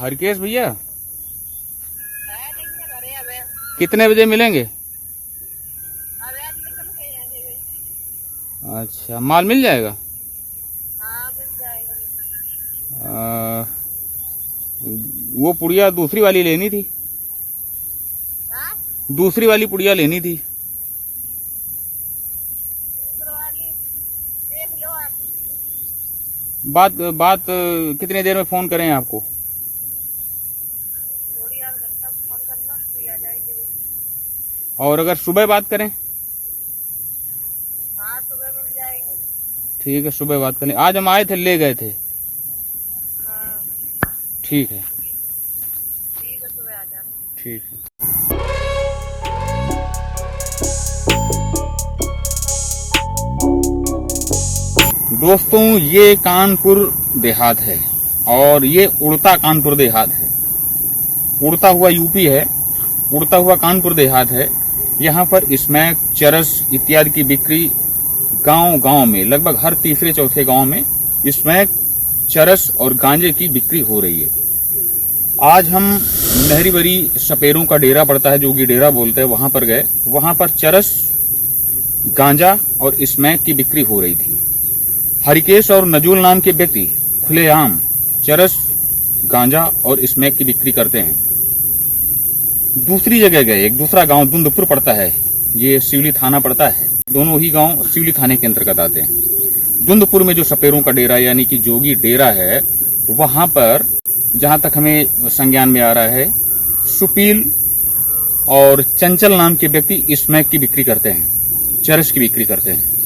हरकेश भैया कितने बजे मिलेंगे? अच्छा, माल मिल जाएगा? हाँ मिल जाएगा। वो पुड़िया दूसरी वाली लेनी थी। हाँ? दूसरी वाली पुड़िया लेनी थी। दूसरी वाली देख लो आप। बात कितनी देर में फोन करें आपको? थोड़ी देर घंटा फोन करना फिर आ जाएगी। और अगर सुबह बात करें? हाँ सुबह मिल जाएगी। ठीक है, सुबह बात करें। आज हम आए थे, ले गए थे। हाँ ठीक है, ठीक है, सुबह आ जाना। ठीक है। दोस्तों, ये कानपुर देहात है और ये उड़ता कानपुर देहात है। उड़ता हुआ यूपी है, उड़ता हुआ कानपुर देहात है। यहाँ पर स्मैक, चरस इत्यादि की बिक्री गांव-गांव में, लगभग हर तीसरे चौथे गांव में स्मैक, चरस और गांजे की बिक्री हो रही है। आज हम नहरी बरी सपेरों का डेरा पड़ता है, जोगी डेरा बोलते हैं, वहां पर गए। वहां पर चरस, गांजा और स्मैक की बिक्री हो रही थी। हरिकेश और नजूल नाम के व्यक्ति खुलेआम चरस, गांजा और स्मैक की बिक्री करते हैं। दूसरी जगह गए, एक दूसरा गांव दुंदपुर पड़ता है, ये सिवली थाना पड़ता है। दोनों ही गांव सिवली थाने के अंतर्गत आते हैं। दुंदपुर में जो सपेरों का डेरा यानी कि जोगी डेरा है, वहां पर जहां तक हमें संज्ञान में आ रहा है, सुपील और चंचल नाम के व्यक्ति स्मैक की बिक्री करते हैं, चरस की बिक्री करते हैं।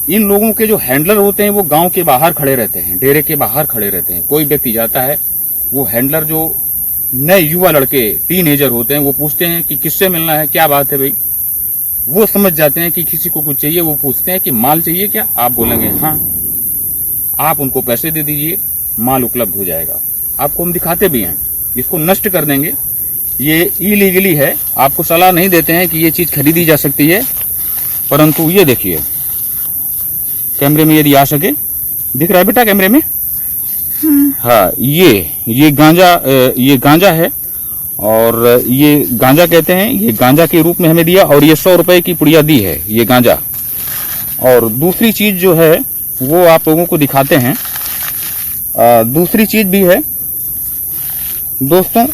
इन लोगों के जो हैंडलर होते हैं वो गांव के बाहर खड़े रहते हैं, डेरे के बाहर खड़े रहते हैं। कोई व्यक्ति जाता है, वो हैंडलर जो नए युवा लड़के टीनेजर होते हैं, वो पूछते हैं कि किससे मिलना है, क्या बात है भाई। वो समझ जाते हैं कि किसी को कुछ चाहिए। वो पूछते हैं कि माल चाहिए क्या? आप बोलेंगे हाँ, आप उनको पैसे दे दीजिए, माल उपलब्ध हो जाएगा। आपको हम दिखाते भी हैं, इसको नष्ट कर देंगे। ये इलीगली है, आपको सलाह नहीं देते हैं कि ये चीज खरीदी जा सकती है, परंतु ये देखिए, कैमरे में यदि आ सके, दिख रहा है बेटा कैमरे में? हाँ, ये गांजा है और ये गांजा कहते हैं। ये गांजा के रूप में हमें दिया और ये 100 रुपए की पुड़िया दी है, ये गांजा। और दूसरी चीज जो है वो आप लोगों को दिखाते हैं। दूसरी चीज भी है दोस्तों,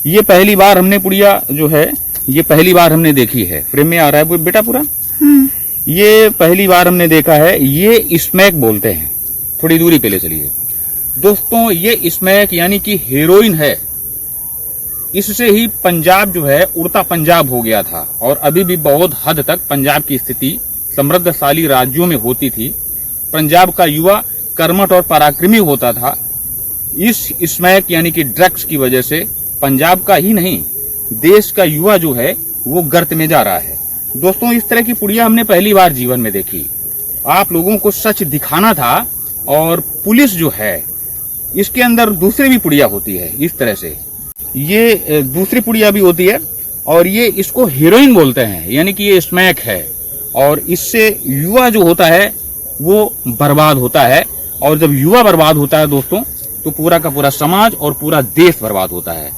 ये पहली बार हमने पुड़िया जो है, ये पहली बार हमने देखी है। फ्रेम में आ रहा है वो बेटा पूरा? ये पहली बार हमने देखा है। ये स्मैक बोलते हैं। थोड़ी दूरी पे ले चलिए दोस्तों। ये स्मैक यानी कि हेरोइन है। इससे ही पंजाब जो है उड़ता पंजाब हो गया था और अभी भी बहुत हद तक पंजाब की स्थिति समृद्धशाली राज्यों में होती थी। पंजाब का युवा कर्मठ और पराक्रमी होता था। इस स्मैक यानी कि ड्रग्स की वजह से पंजाब का ही नहीं, देश का युवा जो है वो गर्त में जा रहा है। दोस्तों, इस तरह की पुड़िया हमने पहली बार जीवन में देखी। आप लोगों को सच दिखाना था। और पुलिस जो है, इसके अंदर दूसरी भी पुड़िया होती है इस तरह से। ये दूसरी पुड़िया भी होती है और ये इसको हीरोइन बोलते हैं, यानी कि ये स्मैक है। और इससे युवा जो होता है वो बर्बाद होता है। और जब युवा बर्बाद होता है दोस्तों, तो पूरा का पूरा समाज और पूरा देश बर्बाद होता है।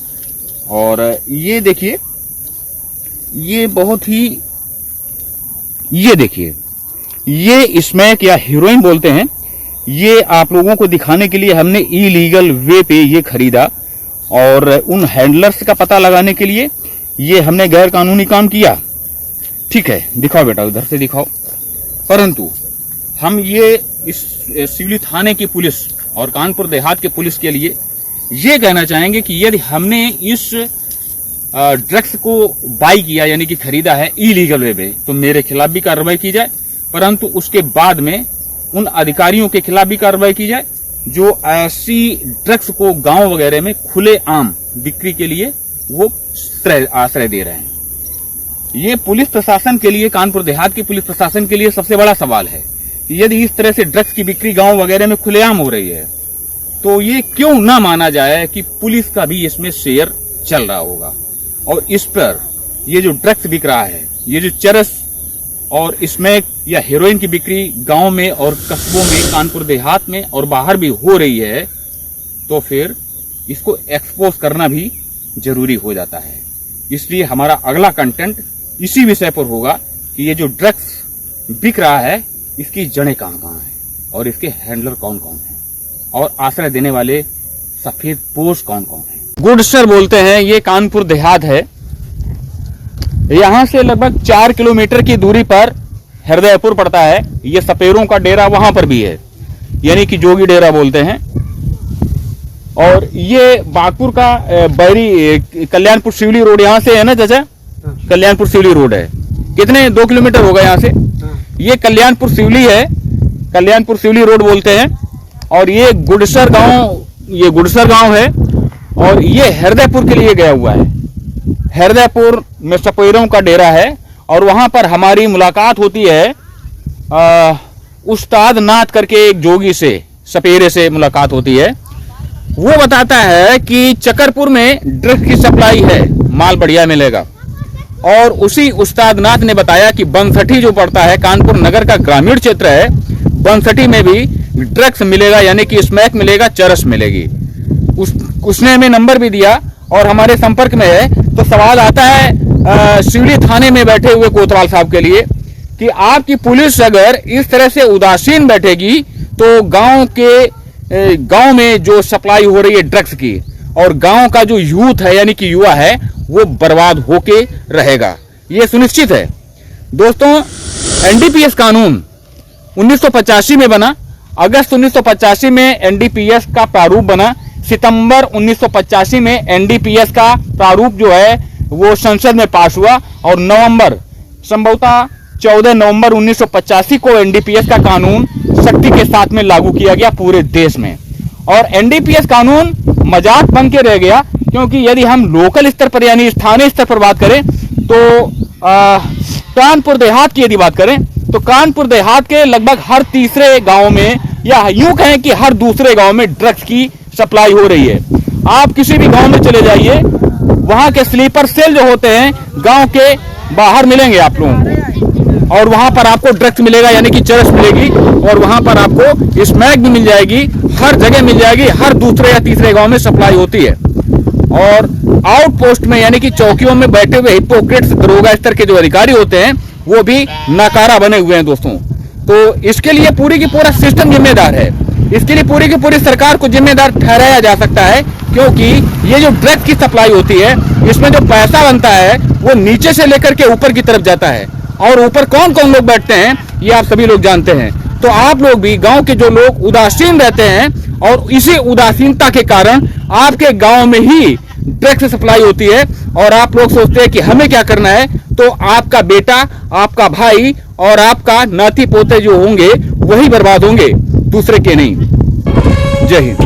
और ये देखिए, ये बहुत ही, ये देखिए, ये स्मैक या हीरोइन बोलते हैं। ये आप लोगों को दिखाने के लिए हमने इलीगल वे पे ये खरीदा और उन हैंडलर्स का पता लगाने के लिए ये हमने गैर कानूनी काम किया। ठीक है, दिखाओ बेटा, उधर से दिखाओ। परंतु हम ये इस सिवली थाने की पुलिस और कानपुर देहात के पुलिस के लिए ये कहना चाहेंगे कि यदि हमने इस ड्रग्स को बाई किया यानी कि खरीदा है इलीगल वे में, तो मेरे खिलाफ भी कार्रवाई की जाए। परंतु उसके बाद में उन अधिकारियों के खिलाफ भी कार्रवाई की जाए जो ऐसी ड्रग्स को गांव वगैरह में खुलेआम बिक्री के लिए वो आश्रय दे रहे हैं। ये पुलिस प्रशासन के लिए, कानपुर देहात की पुलिस प्रशासन के लिए सबसे बड़ा सवाल है कि यदि इस तरह से ड्रग्स की बिक्री गांव वगैरह में खुलेआम हो रही है, तो ये क्यों ना माना जाए कि पुलिस का भी इसमें शेयर चल रहा होगा। और इस पर ये जो ड्रग्स बिक रहा है, ये जो चरस और स्मैक या हेरोइन की बिक्री गांव में और कस्बों में, कानपुर देहात में और बाहर भी हो रही है, तो फिर इसको एक्सपोज करना भी जरूरी हो जाता है। इसलिए हमारा अगला कंटेंट इसी विषय पर होगा कि ये जो ड्रग्स बिक रहा है इसकी जड़ें कहां कहां हैं और इसके हैंडलर कौन कौन हैं और आश्रय देने वाले सफेद पोश कौन कौन हैं। गुडसर बोलते हैं, ये कानपुर देहात है। यहां से लगभग 4 किलोमीटर की दूरी पर हृदयपुर पड़ता है। ये सपेरों का डेरा वहां पर भी है, यानी कि जोगी डेरा बोलते हैं। और ये बागपुर का बैरी कल्याणपुर सिवली रोड यहां से है ना चाचा? कल्याणपुर सिवली रोड है। कितने 2 किलोमीटर होगा यहां से? ये कल्याणपुर सिवली है, कल्याणपुर सिवली रोड बोलते हैं। और ये गुडसर गांव है और ये हृदयपुर के लिए गया हुआ है। हृदयपुर में सपेरों का डेरा है और वहां पर हमारी मुलाकात होती है उस्ताद नाथ करके एक जोगी से, सपेरे से मुलाकात होती है। वो बताता है कि चकरपुर में ड्रग्स की सप्लाई है, माल बढ़िया मिलेगा। और उसी उस्ताद नाथ ने बताया कि बनसठी जो पड़ता है, कानपुर नगर का ग्रामीण क्षेत्र है, बनसठी में भी ड्रग्स मिलेगा, यानी कि स्मैक मिलेगा, चरस मिलेगी। उसने हमें नंबर भी दिया और हमारे संपर्क में है। तो सवाल आता है सिवली थाने में बैठे हुए कोतवाल साहब के लिए कि आपकी पुलिस अगर इस तरह से उदासीन बैठेगी तो गांव में जो सप्लाई हो रही है ड्रग्स की, और गांव का जो यूथ है यानी कि युवा है वो बर्बाद होके रहेगा, ये सुनिश्चित है। दोस्तों, एनडीपीएस कानून 1985 में बना। अगस्त 1985 में एनडीपीएस का प्रारूप बना। सितंबर 1985 में एनडीपीएस का प्रारूप जो है वो संसद में पास हुआ और नवंबर, संभवतः 14 नवंबर 1985 को एनडीपीएस का कानून सख्ती के साथ में लागू किया गया पूरे देश में। और एनडीपीएस कानून मजाक बन के रह गया, क्योंकि यदि हम लोकल स्तर पर यानी स्थानीय स्तर पर बात करें तो कानपुर देहात की यदि बात करें तो कानपुर देहात के लगभग हर तीसरे गांव में, या यूं कहें कि हर दूसरे गांव में ड्रग्स की सप्लाई हो रही है। आप किसी भी गांव में चले जाइए, वहां के स्लीपर सेल जो होते हैं गांव के बाहर मिलेंगे आप लोगों को, और वहां पर आपको ड्रग्स मिलेगा, यानी कि चरस मिलेगी, और वहां पर आपको स्मैक भी मिल जाएगी, हर जगह मिल जाएगी। हर दूसरे या तीसरे गांव में सप्लाई होती है। और आउटपोस्ट में यानी कि चौकियों में बैठे हुए हिपोक्रेट्स, दरोगा स्तर के जो अधिकारी होते हैं वो भी नाकारा बने हुए हैं दोस्तों। तो इसके लिए पूरी की पूरा सिस्टम जिम्मेदार है। इसके लिए पूरी की पूरी सरकार को जिम्मेदार ठहराया जा सकता है, क्योंकि ये जो ड्रग्स की सप्लाई होती है इसमें जो पैसा बनता है वो नीचे से लेकर के ऊपर की तरफ जाता है। और ऊपर कौन कौन लोग बैठते हैं ये आप सभी लोग जानते हैं। तो आप लोग भी, गांव के जो लोग उदासीन रहते हैं और इसी उदासीनता के कारण आपके गांव में ही ड्रग्स सप्लाई होती है, और आप लोग सोचते हैं कि हमें क्या करना है, तो आपका बेटा, आपका भाई और आपका नाती पोते जो होंगे वही बर्बाद होंगे, दूसरे के नहीं। जय हिंद।